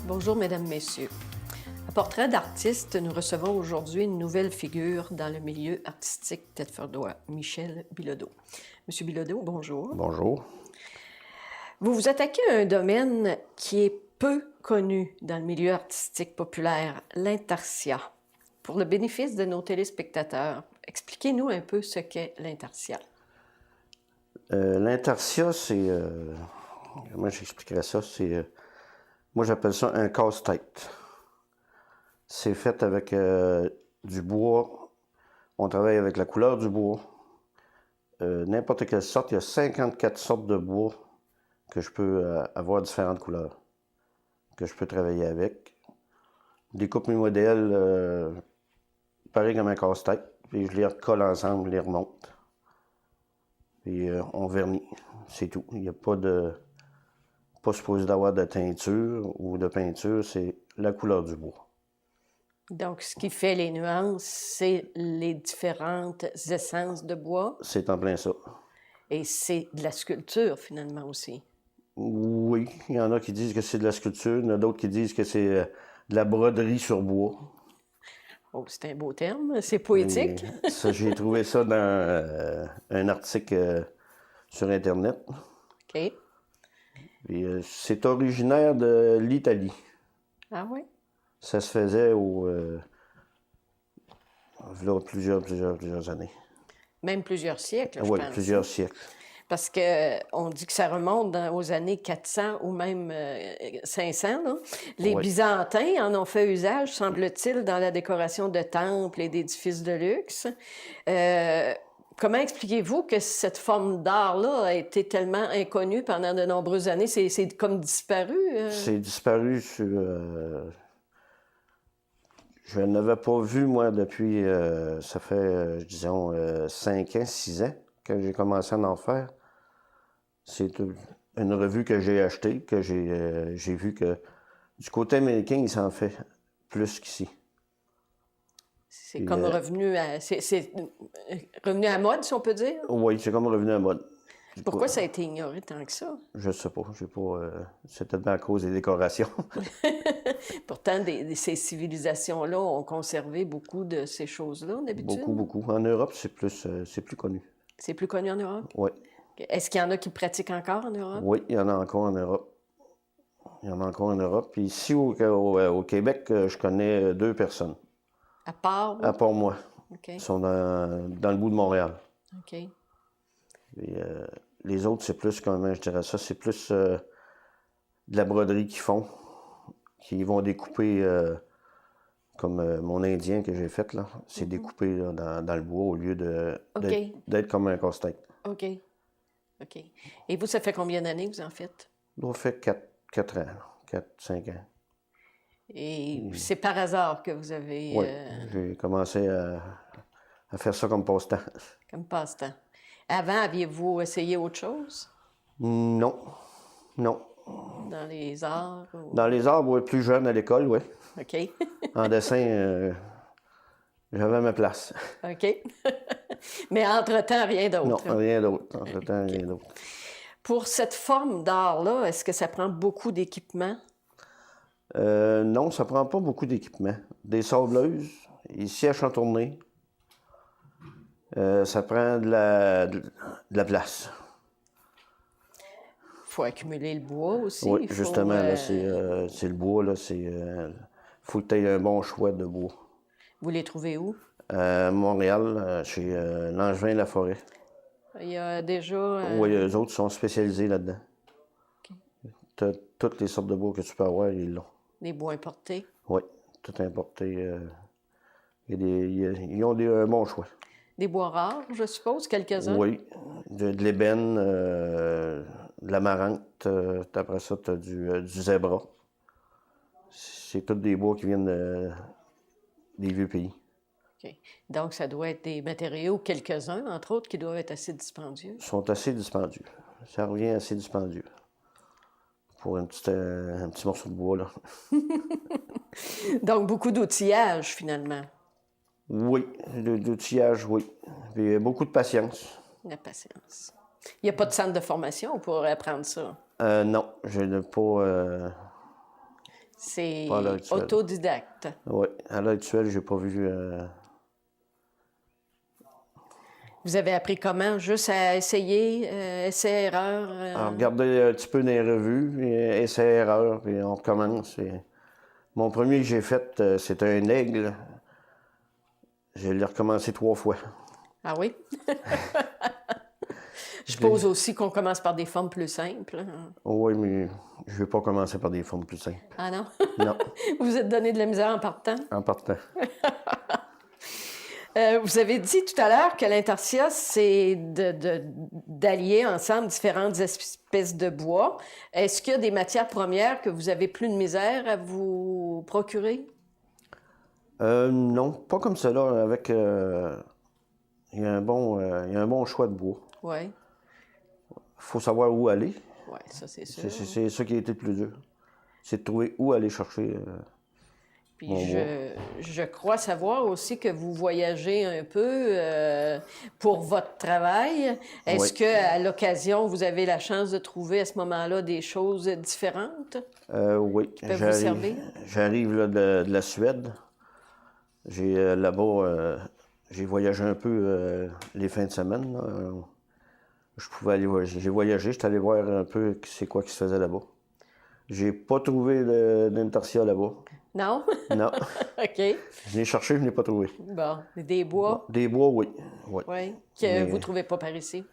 Bonjour, Mesdames, Messieurs. À Portrait d'artiste, nous recevons aujourd'hui une nouvelle figure dans le milieu artistique thetfordois, Michel Bilodeau. Monsieur Bilodeau, bonjour. Bonjour. Vous vous attaquez à un domaine qui est peu connu dans le milieu artistique populaire, l'intarsia. Pour le bénéfice de nos téléspectateurs, expliquez-nous un peu ce qu'est l'intarsia. L'intarsia, c'est... comment j'expliquerais ça? Moi, j'appelle ça un casse-tête. C'est fait avec du bois. On travaille avec la couleur du bois. N'importe quelle sorte. Il y a 54 sortes de bois que je peux avoir différentes couleurs, que je peux travailler avec. Je découpe mes modèles pareil comme un casse-tête. Puis je les recolle ensemble, les remonte. Puis on vernit. C'est tout. Il n'y a pas supposé d'avoir de teinture ou de peinture, c'est la couleur du bois. Donc, ce qui fait les nuances, c'est les différentes essences de bois. C'est en plein ça. Et c'est de la sculpture, finalement, aussi. Oui, il y en a qui disent que c'est de la sculpture, il y en a d'autres qui disent que c'est de la broderie sur bois. Oh, c'est un beau terme, c'est poétique. Et ça, j'ai trouvé ça dans un article sur Internet. OK. Et, c'est originaire de l'Italie. Ah oui? Ça se faisait là, plusieurs années. Même plusieurs siècles, je Oui, pense. plusieurs siècles. Parce qu'on dit que ça remonte aux années 400 ou même 500. Là. Les Oui. Byzantins en ont fait usage, semble-t-il, dans la décoration de temples et d'édifices de luxe. Comment expliquez-vous que cette forme d'art-là a été tellement inconnue pendant de nombreuses années? C'est comme disparu? C'est disparu sur... je n'avais pas vu, moi, depuis... ça fait, disons, 5 ans, 6 ans que j'ai commencé à en faire. C'est une revue que j'ai achetée, que j'ai vu que du côté américain, il s'en fait plus qu'ici. C'est comme revenu à... C'est revenu à mode, si on peut dire? Oui, c'est comme revenu à mode. Pourquoi ça a été ignoré tant que ça? Je sais pas. C'est peut-être à cause des décorations. Pourtant, ces civilisations-là ont conservé beaucoup de ces choses-là, d'habitude. Beaucoup. En Europe, c'est plus connu. C'est plus connu en Europe? Oui. Est-ce qu'il y en a qui pratiquent encore en Europe? Oui, il y en a encore en Europe. Il y en a encore en Europe. Puis ici, au Québec, je connais 2 personnes. À part? À part moi. OK. Ils sont dans le bout de Montréal. OK. Et, les autres, c'est plus, comment je dirais ça, c'est plus de la broderie qu'ils font. Qui vont découper, comme mon Indien que j'ai fait, là. C'est découpé là, dans le bois au lieu d'être comme un casse-tête. OK. OK. Et vous, ça fait combien d'années que vous en faites? Ça fait 4 ans, 4-5 ans. Et c'est par hasard que vous avez... Oui, j'ai commencé à faire ça comme passe-temps. Comme passe-temps. Avant, aviez-vous essayé autre chose? Non. Dans les arts? Ou... Dans les arts, oui, plus jeune à l'école, oui. OK. En dessin, j'avais ma place. OK. Mais entre-temps, rien d'autre? Non, rien d'autre. Entre-temps, rien d'autre. Pour cette forme d'art-là, est-ce que ça prend beaucoup d'équipement? Non, ça prend pas beaucoup d'équipement. Des sableuses, ici à Chantournay, ça prend de la place. Il faut accumuler le bois aussi. Oui, justement, là, c'est le bois, là, faut que tu aies un bon choix de bois. Vous les trouvez où? À Montréal, chez Langevin Laforêt. Il y a déjà... Oui, eux autres sont spécialisés là-dedans. Okay. Toutes les sortes de bois que tu peux avoir, ils l'ont. Des bois importés? Oui, tout importé. Ils ont un bon choix. Des bois rares, je suppose, quelques-uns? Oui, de l'ébène, de l'amarante, après ça, tu as du zébra. C'est tous des bois qui viennent des vieux pays. OK. Donc, ça doit être des matériaux, quelques-uns, entre autres, qui doivent être assez dispendieux. Ils sont assez dispendieux. Ça revient assez dispendieux. Pour un petit morceau de bois, là. Donc, beaucoup d'outillage, finalement. Oui, d'outillage, oui. Puis beaucoup de patience. La patience. Il n'y a pas de centre de formation pour apprendre ça? Non, je n'ai pas... C'est Pas à l'heure actuelle. autodidacte. Oui, à l'heure actuelle, j'ai pas vu... Vous avez appris comment? Juste à essayer, essai-erreur? à regarder un petit peu dans les revues, et essai-erreur, puis on recommence. Mon premier que j'ai fait, c'était un aigle. Je l'ai recommencé 3 fois. Ah oui? Je suppose aussi qu'on commence par des formes plus simples. Hein. Oui, mais je ne vais pas commencer par des formes plus simples. Ah non? Non, Vous vous êtes donné de la misère en partant? en partant. Vous avez dit tout à l'heure que l'intarsia, c'est d'allier ensemble différentes espèces de bois. Est-ce qu'il y a des matières premières que vous avez plus de misère à vous procurer? Non, pas comme ça, là, avec... il y a il y a un bon choix de bois. Oui, Il faut savoir où aller. ouais, ça c'est sûr. C'est ça qui a été le plus dur. C'est de trouver où aller chercher Puis mon bois. je crois savoir aussi que vous voyagez un peu pour votre travail. Est-ce Oui. que à l'occasion, vous avez la chance de trouver à ce moment-là des choses différentes? Oui, peuvent vous servir? j'arrive là, de la Suède. J'ai j'ai voyagé un peu les fins de semaine. Là. Je pouvais aller voyager. J'ai voyagé, j'étais allé voir un peu c'est quoi qui se faisait là-bas. J'ai pas trouvé d'intarsia là-bas. Non? Non. OK. Je l'ai cherché, je ne l'ai pas trouvé. Bon, des bois, Des bois, oui. Oui. oui, que Mais, vous ne trouvez pas par ici.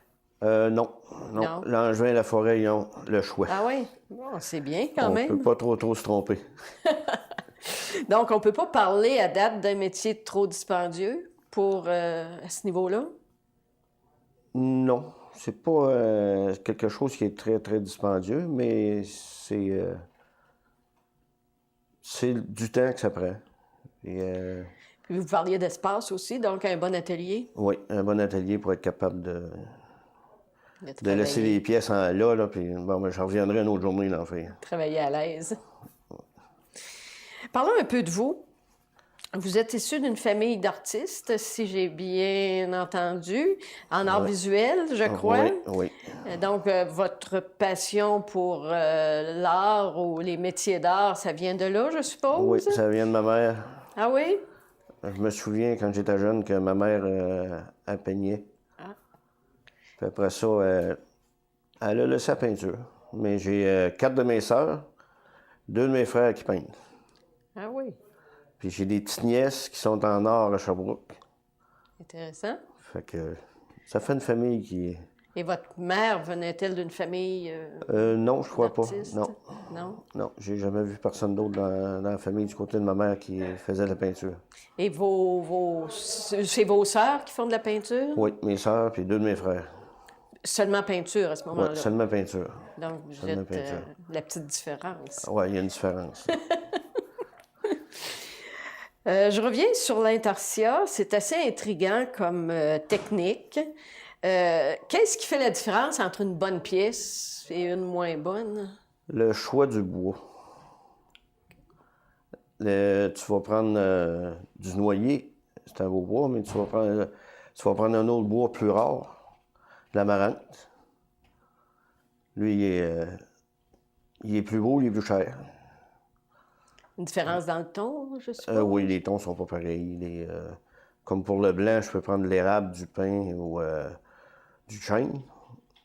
Non. Non. L'Angevin et la forêt, ils ont le choix. Ah oui? Bon, c'est bien quand On même. peut pas trop se tromper. Donc, on ne peut pas parler à date d'un métier trop dispendieux pour à ce niveau-là? Non, c'est pas quelque chose qui est très dispendieux, mais c'est du temps que ça prend. Et, Puis vous parliez d'espace aussi, donc un bon atelier oui, un bon atelier pour être capable de de laisser travailler, les pièces là, puis bon, ben, j'en reviendrai une autre journée d'en faire. travailler à l'aise. Parlons un peu de vous. Vous êtes issu d'une famille d'artistes, si j'ai bien entendu, en art Ouais. visuel, je crois. Oui. Donc, votre passion pour l'art ou les métiers d'art, ça vient de là, je suppose? Oui, ça vient de ma mère. Ah oui? Je me souviens quand j'étais jeune que ma mère elle peignait. Ah. Puis après ça, elle a laissé la peinture. Mais j'ai 4 de mes sœurs, 2 de mes frères qui peignent. Ah oui, Puis j'ai des petites nièces qui sont en art à Sherbrooke. intéressant. Fait que ça fait une famille qui... Et votre mère venait-elle d'une famille non, je crois pas. d'artistes? Non. Non? Non, j'ai jamais vu personne d'autre dans la famille du côté de ma mère qui faisait de la peinture. Et c'est vos sœurs qui font de la peinture? Oui, mes sœurs puis 2 de mes frères. Seulement peinture à ce Oui, moment-là. seulement peinture. Donc, vous Seulement êtes peinture. la petite différence. Oui, il y a une différence. Je reviens sur l'intarsia. C'est assez intriguant comme technique. Qu'est-ce qui fait la différence entre une bonne pièce et une moins bonne? Le choix du bois. Tu vas prendre du noyer, c'est un beau bois, mais tu vas prendre un autre bois plus rare, l'amarante. Lui, il est plus beau, il est plus cher. Une différence dans le ton, je suppose? Oui, les tons sont pas pareils. Comme pour le blanc, je peux prendre de l'érable, du pin ou du chêne,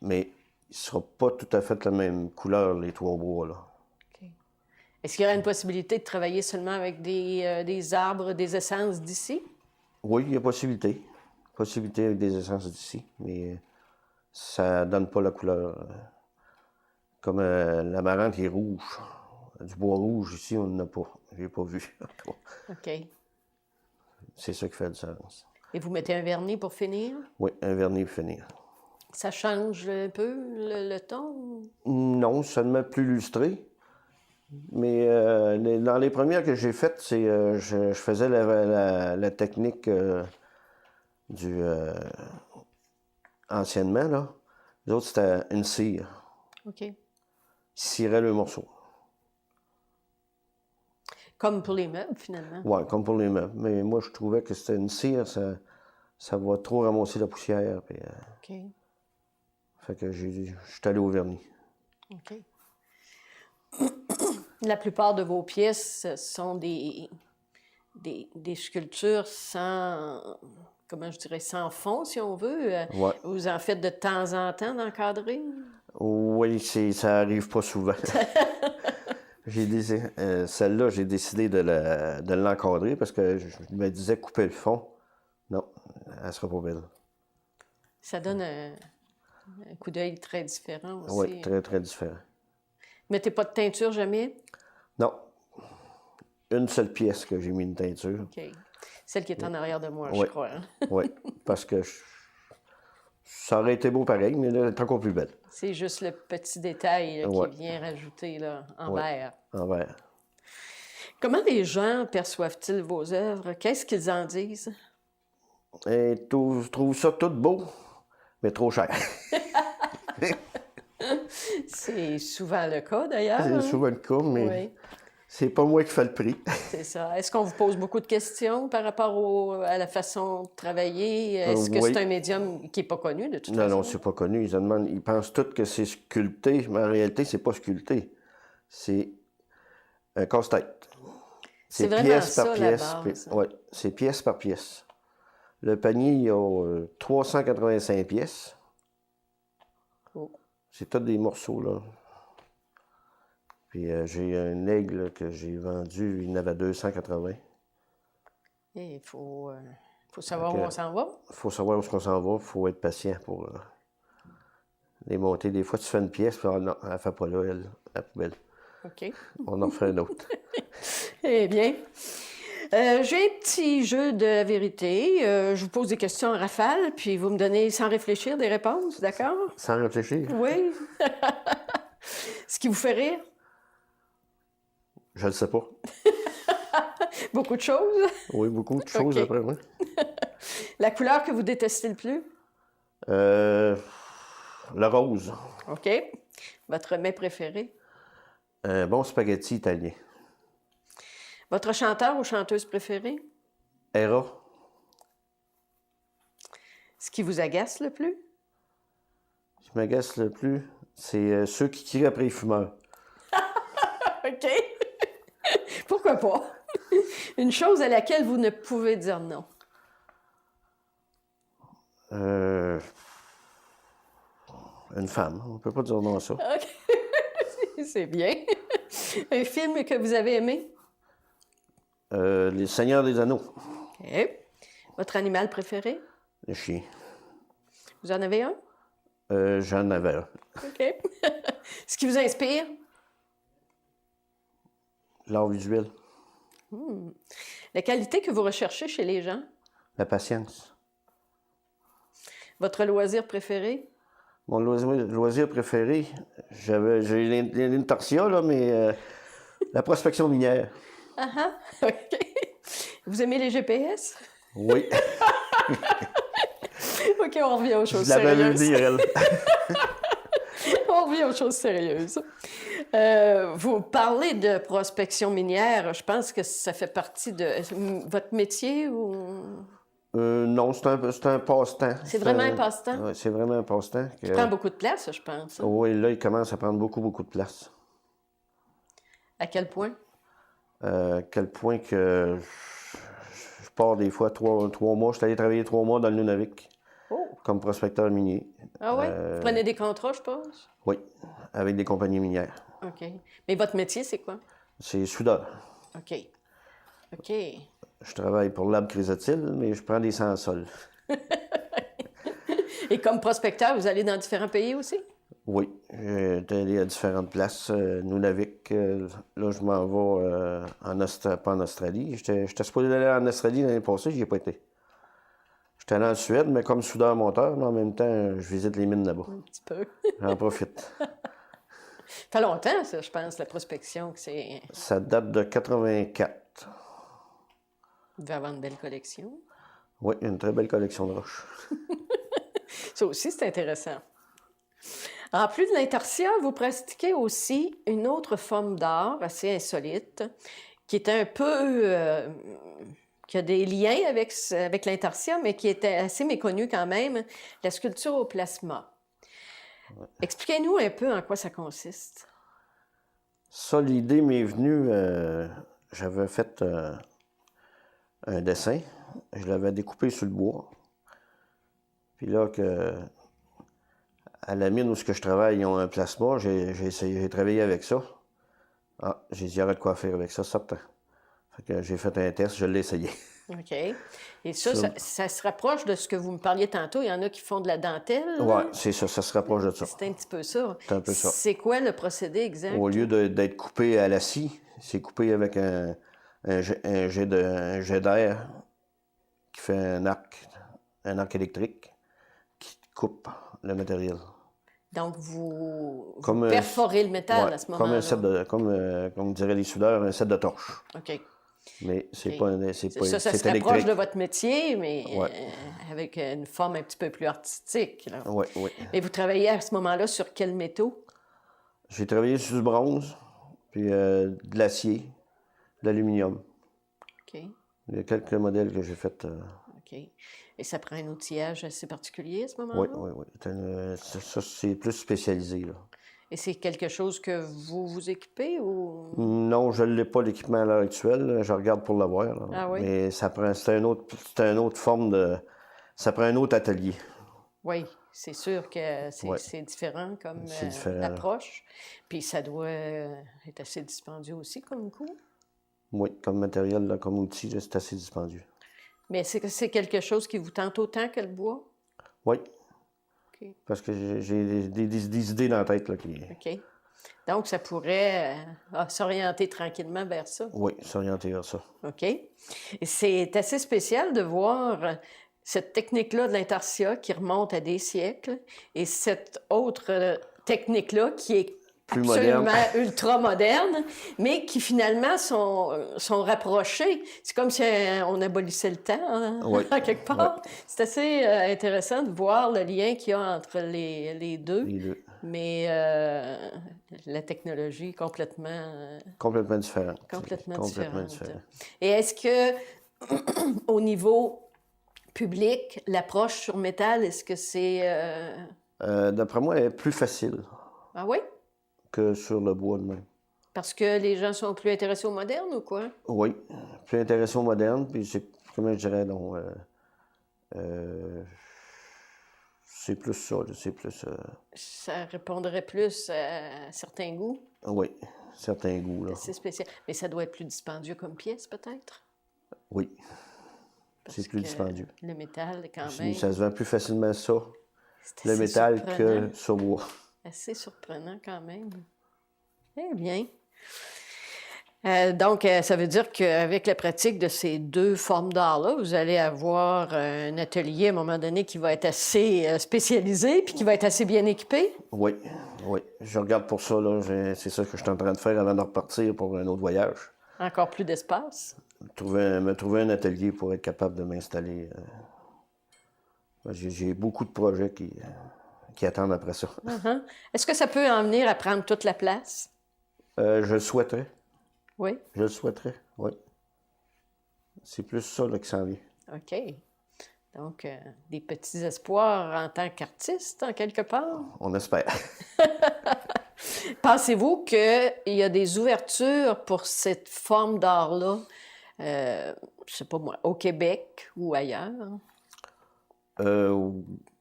mais il sera pas tout à fait la même couleur, les 3 bois, là. OK. Est-ce qu'il y aurait une possibilité de travailler seulement avec des arbres, des essences d'ici? Oui, il y a possibilité. Possibilité avec des essences d'ici, mais ça donne pas la couleur. Comme l'amarante qui est rouge. Du bois rouge, ici, on n'en a pas. Je l'ai pas vu. OK. C'est ça qui fait la différence. Et vous mettez un vernis pour finir? Oui, un vernis pour finir. Ça change un peu le ton? Non, seulement plus lustré. Mais dans les premières que j'ai faites, je faisais la technique du anciennement, là. Les autres, c'était une cire. OK. Ils ciraient le morceau. Comme pour les meubles, finalement. Oui, comme pour les meubles. Mais moi, je trouvais que c'était une cire, ça va trop ramasser la poussière. Puis, OK. fait que je suis allé au vernis. OK. La plupart de vos pièces sont des sculptures sans, comment je dirais, sans fond, si on veut. Ouais. Vous en faites de temps en temps d'encadrer? Oui, ça arrive pas souvent. Celle-là, j'ai décidé de l'encadrer parce que je me disais couper le fond. Non, elle sera pas belle. Ça donne un coup d'œil très différent aussi. Oui, très, très différent. Mettez pas de teinture jamais? Non, une seule pièce que j'ai mis une teinture. OK. Celle qui est en arrière de moi, je Oui. crois. Hein? Oui, parce que ça aurait été beau pareil, mais là, elle est encore plus belle. C'est juste le petit détail là, Ouais. qui vient rajouter là, en Ouais. vert. En vert. Comment les gens perçoivent-ils vos œuvres? Qu'est-ce qu'ils en disent? Et je trouve ça tout beau, mais trop cher. C'est souvent le cas d'ailleurs. C'est Hein? souvent le cas, mais Oui, c'est pas moi qui fais le prix. c'est ça. Est-ce qu'on vous pose beaucoup de questions par rapport à la façon de travailler? Est-ce que Oui. c'est un médium qui n'est pas connu de toute Non, façon? non, c'est pas connu. Ils pensent tous que c'est sculpté, mais en réalité, c'est pas sculpté. C'est un casse-tête. C'est vraiment pièce ça, par la pièce. base. Oui, c'est pièce par pièce. Le panier, il y a 385 pièces. Oh. C'est tous des morceaux, là. Puis j'ai un aigle que j'ai vendu, il y en avait 280. Et il faut savoir où Donc, on s'en va. Il faut savoir où est-ce qu'on s'en va, il faut être patient pour les monter. Des fois, tu fais une pièce, puis non, elle ne fait pas là, la poubelle. OK. On en refait une autre. Eh bien, j'ai un petit jeu de la vérité. Je vous pose des questions en rafale, puis vous me donnez sans réfléchir des réponses, d'accord? Sans réfléchir, Oui. Ce qui vous fait rire? je ne le sais pas. Beaucoup de choses. Oui, beaucoup de choses OK. après moi. La couleur que vous détestez le plus? Le rose. OK. Votre mets préféré? Un bon spaghetti italien. Votre chanteur ou chanteuse préférée? Hera. Ce qui vous agace le plus? Ce qui m'agace le plus, c'est ceux qui crient après les fumeurs. OK. Pourquoi pas? Une chose à laquelle vous ne pouvez dire non. Une femme. On ne peut pas dire non à ça. OK. C'est bien. Un film que vous avez aimé? Les Seigneurs des Anneaux. OK. Votre animal préféré? Le chien. Vous en avez un? J'en avais un. OK. Ce qui vous inspire? L'art visuel. La qualité que vous recherchez chez les gens? La patience. Votre loisir préféré? Mon loisir préféré, j'ai l'intarsia, là, mais la prospection minière. Ah ah, OK. Vous aimez les GPS? Oui. OK, on revient aux choses Je l'avais vu sérieuses. dire, elle. On revient aux choses sérieuses. Vous parlez de prospection minière. Je pense que ça fait partie de votre métier ou... Non, c'est un passe-temps. C'est vraiment un passe-temps? Oui, c'est vraiment un passe-temps. Ça prend beaucoup de place, je pense. Hein? Oui, là, il commence à prendre beaucoup, beaucoup de place. À quel point? À quel point que je pars des fois 3 mois. Je suis allé travailler 3 mois dans le Nunavik Oh! comme prospecteur minier. Ah oui? Vous prenez des contrats, je pense? Oui, avec des compagnies minières. OK. Mais votre métier, c'est quoi? C'est soudeur. OK. OK. Je travaille pour l'Arbre Chrysotile, mais je prends des sans-sols. Et comme prospecteur, vous allez dans différents pays aussi? Oui, j'ai allé à différentes places. Nunavik, là, je m'en vais pas en Australie. J'étais supposé aller en Australie l'année passée, j'y ai pas été. J'étais allé en Suède, mais comme soudeur-monteur, mais en même temps, je visite les mines là-bas. Un petit peu. J'en profite. Ça fait longtemps, ça, je pense, la prospection, que c'est... Ça date de 84. Vous devez avoir une belle collection. Oui, une très belle collection de roches. Ça aussi, c'est intéressant. En plus de l'intarsia, vous pratiquez aussi une autre forme d'art assez insolite, qui est un peu... qui a des liens avec l'intarsia, mais qui était assez méconnue quand même, la sculpture au plasma. Ouais. Expliquez-nous un peu en quoi ça consiste. Ça, l'idée m'est venue, j'avais fait un dessin, je l'avais découpé sur le bois. Puis là, à la mine où je travaille, ils ont un plasma, j'ai travaillé avec ça. Ah, j'ai dit, il y aurait de quoi faire avec ça, certain. Fait que j'ai fait un test, je l'ai essayé. OK. Et ça se rapproche de ce que vous me parliez tantôt. Il y en a qui font de la dentelle. Oui, c'est ça, ça se rapproche de ça. C'est un petit peu ça. C'est un peu ça. C'est quoi le procédé exact? Au lieu d'être coupé à la scie, c'est coupé avec un jet d'air qui fait un arc électrique qui coupe le matériel. Donc, vous Comme perforez le métal ouais, à ce moment-là. comme un set de, comme diraient les soudeurs, un set de torche. OK. Mais c'est OK. pas, c'est pas, Ça c'est se rapproche électrique. de votre métier, mais Ouais. avec une forme un petit peu plus artistique. Là. Oui, oui. Et vous travaillez à ce moment-là sur quels métaux? J'ai travaillé sur du bronze, puis de l'acier, de l'aluminium. OK. Il y a quelques modèles que j'ai fait. OK. Et ça prend un outillage assez particulier à ce Oui, moment-là? oui, oui. Ça, c'est plus spécialisé, là. Et c'est quelque chose que vous vous équipez ou... Non, je ne l'ai pas l'équipement à l'heure actuelle. Je regarde pour l'avoir. Là. Ah oui? Mais c'est une autre forme de. Ça prend un autre atelier. Oui, c'est sûr que Ouais. c'est différent comme C'est différent. approche. Puis ça doit être assez dispendieux aussi comme coût. Oui, comme matériel, là, comme outil, là, c'est assez dispendieux. Mais c'est quelque chose qui vous tente autant que le bois? Oui. OK. Parce que j'ai des idées dans la tête. Là, OK. Donc, ça pourrait s'orienter tranquillement vers ça. Oui, s'orienter vers ça. OK. Et c'est assez spécial de voir cette technique-là de l'intarsia qui remonte à des siècles et cette autre technique-là qui est Plus absolument moderne. ultra moderne, mais qui finalement sont rapprochés. C'est comme si on abolissait le temps, hein, Oui. en quelque part. Oui. C'est assez intéressant de voir le lien qu'il y a entre les deux. Les deux. Mais la technologie complètement, Complètement différente. complètement Complètement différente. différent. Et est-ce que, au niveau public, l'approche sur métal, est-ce que c'est... D'après moi, elle est plus facile Ah oui? que sur le bois de même. Parce que les gens sont plus intéressés au moderne ou quoi? Oui, plus intéressant au moderne, puis c'est, comment je dirais, donc, c'est plus ça, là, c'est plus, Ça répondrait plus à certains goûts. oui, certains goûts, là. C'est spécial. Mais ça doit être plus dispendieux comme pièce, peut-être? Oui, Parce c'est plus que dispendieux. le métal, quand Puis même, ça se vend plus facilement ça, c'est le assez métal, surprenant. que sur bois. Assez surprenant, quand même. Eh bien. Donc, ça veut dire qu'avec la pratique de ces deux formes d'art-là, vous allez avoir un atelier à un moment donné qui va être assez spécialisé puis qui va être assez bien équipé. Oui, oui, je regarde pour ça, là, c'est ça que je suis en train de faire avant de repartir pour un autre voyage. Encore plus d'espace. Me trouver un atelier pour être capable de m'installer. J'ai beaucoup de projets qui attendent après ça. Uh-huh. Est-ce que ça peut en venir à prendre toute la place? Je le souhaiterais. Oui. Je le souhaiterais, oui. C'est plus ça là, qui s'en vient. OK. Donc, des petits espoirs en tant qu'artiste, en quelque part. On espère. Pensez-vous qu'il y a des ouvertures pour cette forme d'art-là, je sais pas moi, au Québec ou ailleurs?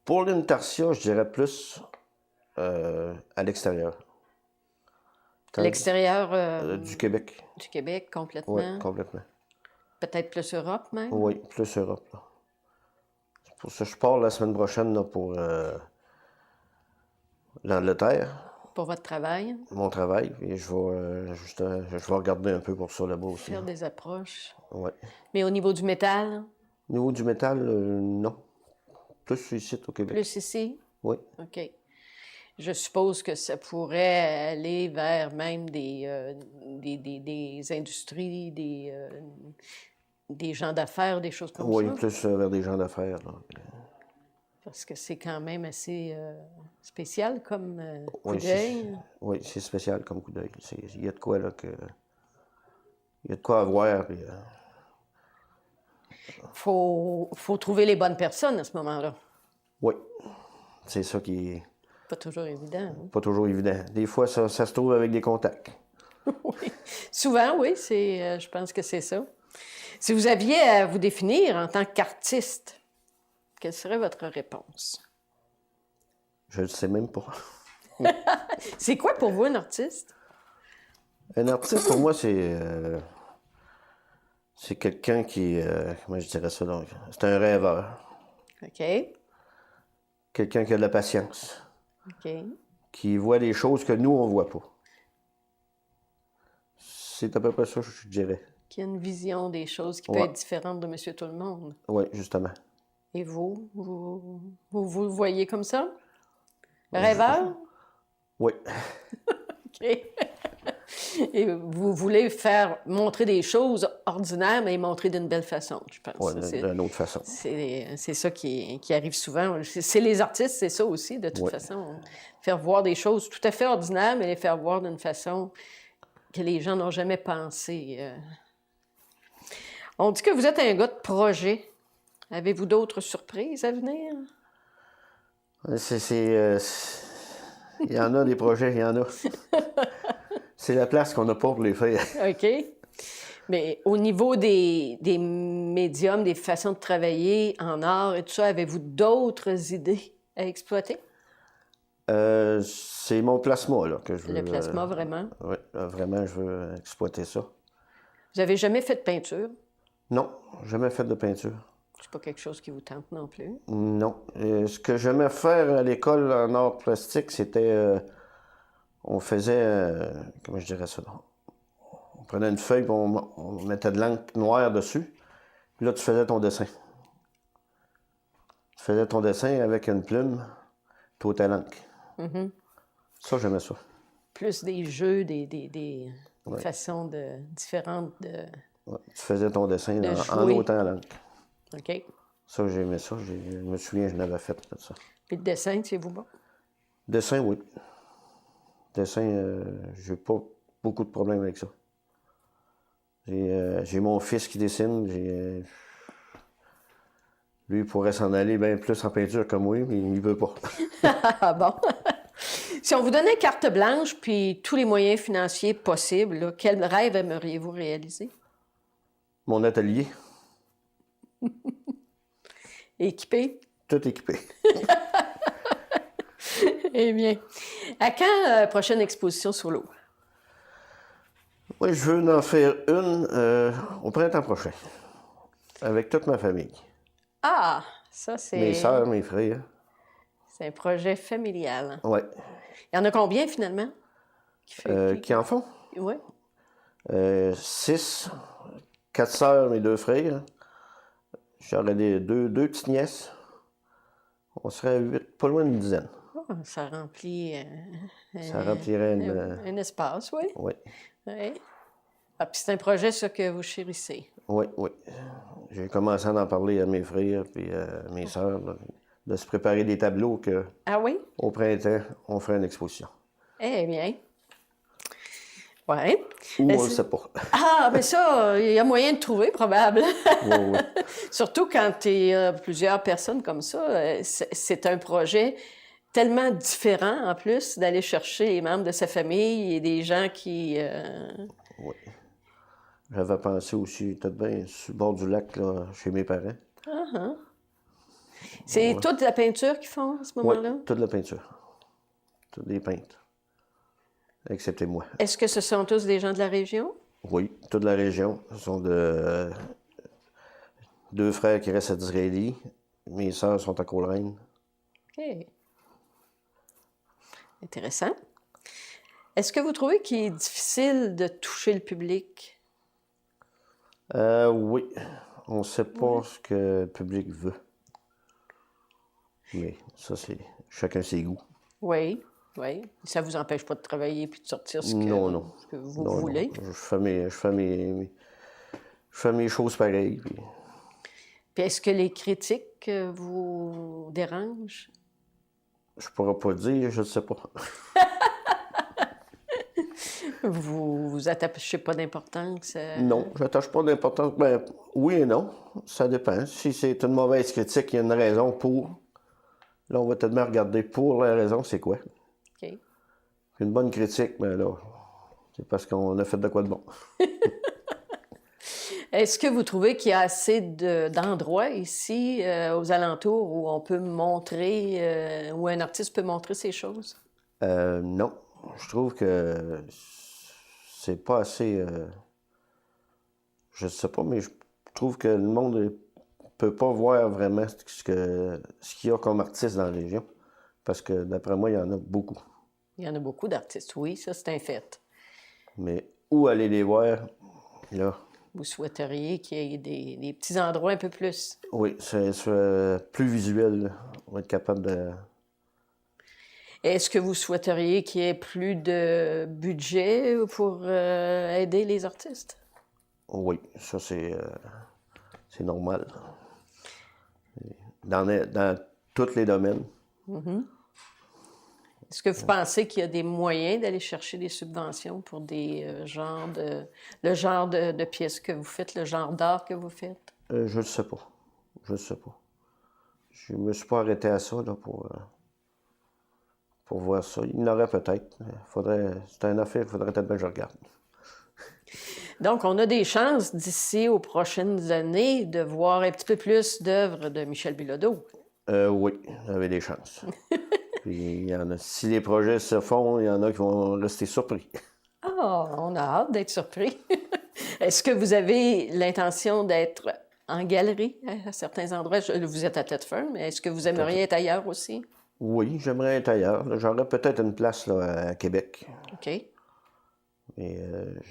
Pour l'intarsia, je dirais plus à l'extérieur. À l'extérieur Du Québec. du Québec, complètement. Oui, complètement. Peut-être plus Europe, même? Oui, plus Europe. Là. C'est pour ça que je pars la semaine prochaine là, pour l'Angleterre, Pour votre travail, mon travail. Et je vais regarder un peu pour ça là-bas aussi. faire des approches. Ouais. Mais au niveau du métal, Au niveau du métal, non. Plus ici au Québec. plus ici? Oui. OK. Je suppose que ça pourrait aller vers même des industries, des gens d'affaires, des choses comme Oui, ça. plus vers des gens d'affaires. Là. Parce que c'est quand même assez spécial comme coup Oui, d'œil. oui, c'est spécial comme coup d'œil. Il y a de quoi là que. Il y a de quoi à voir. Puis, Faut trouver les bonnes personnes à ce moment-là. oui. C'est ça qui est Pas toujours évident. Hein? pas toujours évident. Des fois, ça se trouve avec des contacts. Oui. Souvent, oui, je pense que c'est ça. Si vous aviez à vous définir en tant qu'artiste, quelle serait votre réponse? Je ne sais même pas. C'est quoi pour vous un artiste? Un artiste, pour moi, c'est quelqu'un qui... comment je dirais ça, donc? C'est un rêveur. OK. Quelqu'un qui a de la patience. OK. Qui voit des choses que nous, on ne voit pas. C'est à peu près ça, je dirais. Qui a une vision des choses qui peut Ouais. être différente de Monsieur Tout-le-Monde. Oui, justement. Et vous le voyez comme ça? Rêveur? Oui. OK. Et vous voulez faire montrer des choses ordinaires, mais montrer d'une belle façon, je pense. Ouais, d'une autre façon. C'est ça qui arrive souvent. C'est les artistes, c'est ça aussi, de toute Ouais. façon. Faire voir des choses tout à fait ordinaires, mais les faire voir d'une façon que les gens n'ont jamais pensé. On dit que vous êtes un gars de projet. Avez-vous d'autres surprises à venir? Il y en a des projets, il y en a. C'est la place qu'on n'a pas pour les faire. OK. Mais au niveau des médiums, des façons de travailler en art et tout ça, avez-vous d'autres idées à exploiter? C'est mon plasma là, que je veux... Le plasma, vraiment? Oui, vraiment, je veux exploiter ça. Vous avez jamais fait de peinture? Non, jamais fait de peinture. C'est pas quelque chose qui vous tente non plus? Non. Ce que j'aimais faire à l'école en art plastique, c'était... on faisait... comment je dirais ça? On prenait une feuille, puis on mettait de l'encre noire dessus. Puis là, tu faisais ton dessin. Tu faisais ton dessin avec une plume, puis au l'encre. Mm-hmm. Ça, j'aimais ça. Plus des jeux, des façons différentes de... Ouais. Tu faisais ton dessin De en jouer. autant l'encre. OK. Ça, j'aimais ça. Je me souviens, je l'avais fait, de ça. Puis le dessin, c'est vous bon? Dessin, oui. Dessin, j'ai pas beaucoup de problèmes avec ça. J'ai mon fils qui dessine. Lui, il pourrait s'en aller bien plus en peinture que moi, mais il veut pas. Ah bon? Si on vous donnait carte blanche puis tous les moyens financiers possibles, là, quel rêve aimeriez-vous réaliser? Mon atelier, Équipé? tout équipé. Eh bien, à quand prochaine exposition sur l'eau? Oui, je veux en faire une au printemps prochain, avec toute ma famille. Ah, ça Mes c'est sœurs, mes frères. un projet familial. Oui. Il y en a combien finalement? Qui en font? Oui. 6, 4 sœurs, mes 2 frères. J'aurais deux petites nièces. On serait 8, pas loin d'une dizaine. Ah, ça remplit Ça remplirait un espace, oui. Oui, Oui. Ah, puis c'est un projet, ça, que vous chérissez. oui, oui. J'ai commencé à en parler à mes frères et à mes sœurs, là, de se préparer des tableaux qu'au Ah oui? printemps, on ferait une exposition. Eh bien. Oui. Ou on ne le sait pas. Ah, mais ça, il y a moyen de trouver, probable. Oui, oui. Surtout quand il y a plusieurs personnes comme ça. C'est un projet tellement différent, en plus, d'aller chercher les membres de sa famille et des gens qui... Oui. J'avais pensé aussi, peut-être bien, sur le bord du lac, là, chez mes parents. C'est toute la peinture qu'ils font à ce Oui, moment-là? toute la peinture. Toutes des peintres. Excepté moi. Est-ce que ce sont tous des gens de la région? Oui, toute la région. Ce sont 2 frères qui restent à Disraeli. Mes sœurs sont à Coleraine. OK. Intéressant. Est-ce que vous trouvez qu'il est difficile de toucher le public? Oui. On ne sait pas ce que le public veut. Mais ça, c'est chacun ses goûts. Oui, oui. Ça ne vous empêche pas de travailler puis de sortir ce que, Non. ce que vous Non, voulez? non. Je fais mes choses pareilles. Puis est-ce que les critiques vous dérangent? Je pourrais pas dire, je ne sais pas. Vous attachez pas d'importance? Non, je n'attache pas d'importance. Ben, oui et non, ça dépend. Si c'est une mauvaise critique, il y a une raison pour. Là, on va tellement regarder pour la raison, c'est quoi. OK. Une bonne critique, ben là, C'est parce qu'on a fait de quoi de bon. Est-ce que vous trouvez qu'il y a assez d'endroits ici, aux alentours, où on peut montrer, où un artiste peut montrer ses choses? Non. Je trouve que c'est pas assez. Je sais pas, mais je trouve que le monde ne peut pas voir vraiment ce qu'il y a comme artiste dans la région. Parce que d'après moi, il y en a beaucoup. Il y en a beaucoup d'artistes, oui, ça c'est un fait. Mais où aller les voir, là? Vous souhaiteriez qu'il y ait des petits endroits un peu plus. Oui, c'est plus visuel, là. On va être capable de. Est-ce que vous souhaiteriez qu'il y ait plus de budget pour aider les artistes? Oui, ça c'est normal. Dans tous les domaines. Est-ce que vous pensez qu'il y a des moyens d'aller chercher des subventions pour le genre de pièces que vous faites, le genre d'art que vous faites? Je ne sais pas. Je ne sais pas. Je me suis pas arrêté à ça là, pour voir ça. Il y en aurait peut-être. C'est une affaire qu'il faudrait peut-être bien que je regarde. Donc, on a des chances d'ici aux prochaines années de voir un petit peu plus d'œuvres de Michel Bilodeau. Oui, j'avais des chances. Puis il y en a. Si les projets se font, il y en a qui vont rester surpris. Ah, on a hâte d'être surpris. Est-ce que vous avez l'intention d'être en galerie à certains endroits? Vous êtes à Thetford, mais est-ce que vous aimeriez être ailleurs aussi? Oui, j'aimerais être ailleurs. Là, j'aurais peut-être une place là, à Québec. OK. Mais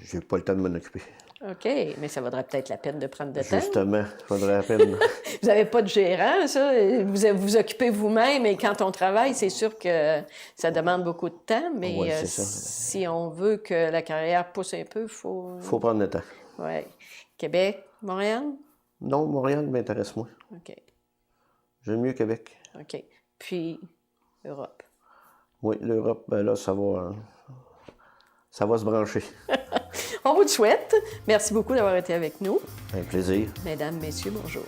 j'ai pas le temps de m'en occuper. OK, mais ça vaudrait peut-être la peine de prendre de temps. Justement, il faudrait la peine. Vous n'avez pas de gérant, ça? Vous occupez vous-même et quand on travaille, c'est sûr que ça demande beaucoup de temps, mais Ouais, c'est ça. si on veut que la carrière pousse un peu, il faut... Faut prendre le temps. Oui. Québec, Montréal? Non, Montréal m'intéresse moins. OK. J'aime mieux Québec. OK. Puis, Europe. Oui, l'Europe, ben là, ça va se brancher. On vous le souhaite. Merci beaucoup d'avoir été avec nous. Un plaisir. Mesdames, Messieurs, bonjour.